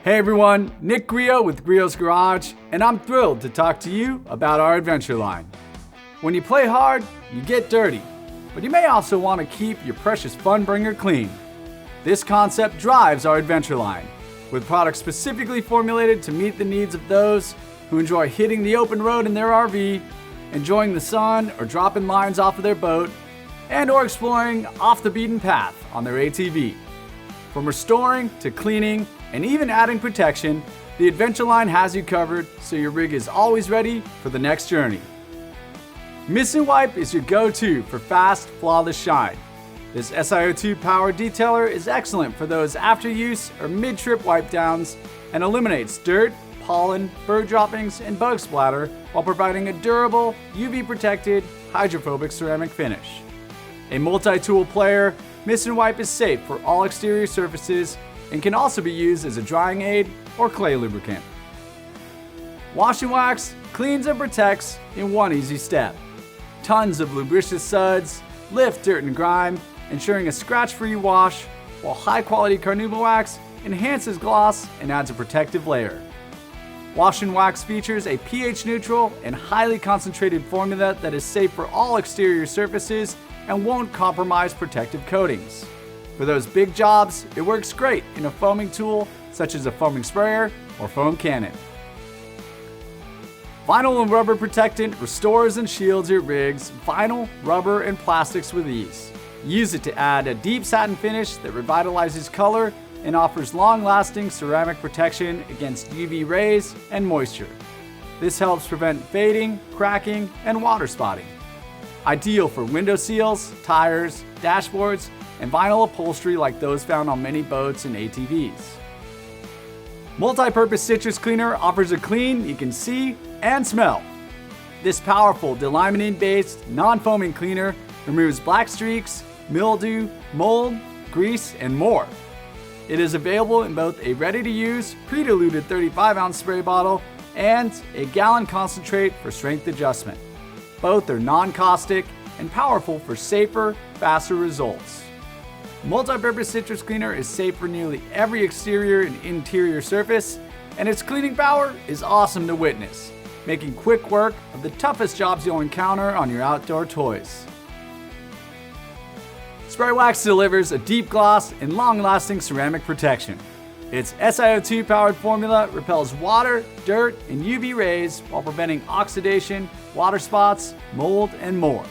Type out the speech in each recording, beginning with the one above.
Hey everyone, Nick Griot with Griot's Garage, and I'm thrilled to talk to you about our adventure line. When you play hard, you get dirty, but you may also want to keep your precious fun bringer clean. This concept drives our adventure line, with products specifically formulated to meet the needs of those who enjoy hitting the open road in their RV, enjoying the sun or dropping lines off of their boat, and or exploring off the beaten path on their ATV. From restoring to cleaning and even adding protection, the Adventure Line has you covered so your rig is always ready for the next journey. Mist and Wipe is your go-to for fast, flawless shine. This SiO2 powered detailer is excellent for those after use or mid-trip wipe downs and eliminates dirt, pollen, bird droppings, and bug splatter while providing a durable, UV protected, hydrophobic ceramic finish. A multi-tool player, Mist and Wipe is safe for all exterior surfaces and can also be used as a drying aid or clay lubricant. Wash and Wax cleans and protects in one easy step. Tons of lubricious suds lift dirt and grime, ensuring a scratch-free wash, while high-quality carnauba wax enhances gloss and adds a protective layer. Wash and Wax features a pH-neutral and highly concentrated formula that is safe for all exterior surfaces and won't compromise protective coatings. For those big jobs, it works great in a foaming tool such as a foaming sprayer or foam cannon. Vinyl and rubber protectant restores and shields your rig's vinyl, rubber, and plastics with ease. Use it to add a deep satin finish that revitalizes color and offers long-lasting ceramic protection against UV rays and moisture. This helps prevent fading, cracking, and water spotting. Ideal for window seals, tires, dashboards, and vinyl upholstery like those found on many boats and ATVs. MultiPurpose Citrus Cleaner offers a clean you can see and smell. This powerful delimonene-based, non-foaming cleaner removes black streaks, mildew, mold, grease, and more. It is available in both a ready-to-use, pre-diluted 35-ounce spray bottle and a gallon concentrate for strength adjustment. Both are non-caustic and powerful for safer, faster results. MultiPurpose Citrus Cleaner is safe for nearly every exterior and interior surface, and its cleaning power is awesome to witness, making quick work of the toughest jobs you'll encounter on your outdoor toys. Spray Wax delivers a deep gloss and long-lasting ceramic protection. Its SiO2 powered formula repels water, dirt, and UV rays while preventing oxidation, water spots, mold, and more.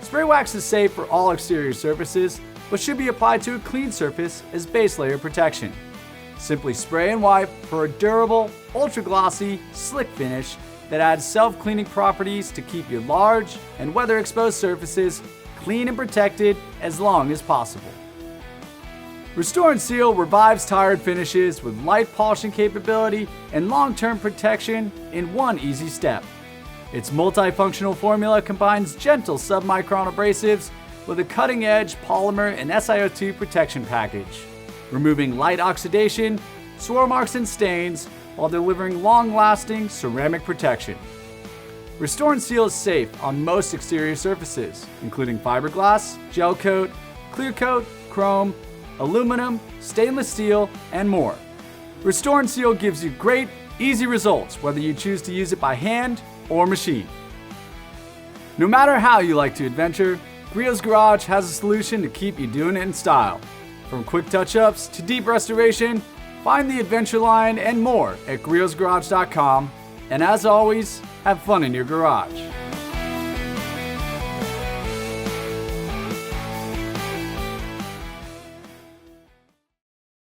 Spray Wax is safe for all exterior surfaces, but should be applied to a clean surface as base layer protection. Simply spray and wipe for a durable, ultra-glossy, slick finish that adds self-cleaning properties to keep your large and weather-exposed surfaces clean and protected as long as possible. Restore and Seal revives tired finishes with light polishing capability and long-term protection in one easy step. Its multifunctional formula combines gentle submicron abrasives with a cutting-edge polymer and SiO2 protection package, removing light oxidation, swirl marks, and stains while delivering long-lasting ceramic protection. Restore and Seal is safe on most exterior surfaces, including fiberglass, gel coat, clear coat, chrome, aluminum, stainless steel, and more. Restore and Seal gives you great, easy results whether you choose to use it by hand or machine. No matter how you like to adventure, Griot's Garage has a solution to keep you doing it in style. From quick touch-ups to deep restoration, find the Adventure Line and more at griotsgarage.com. And as always, have fun in your garage.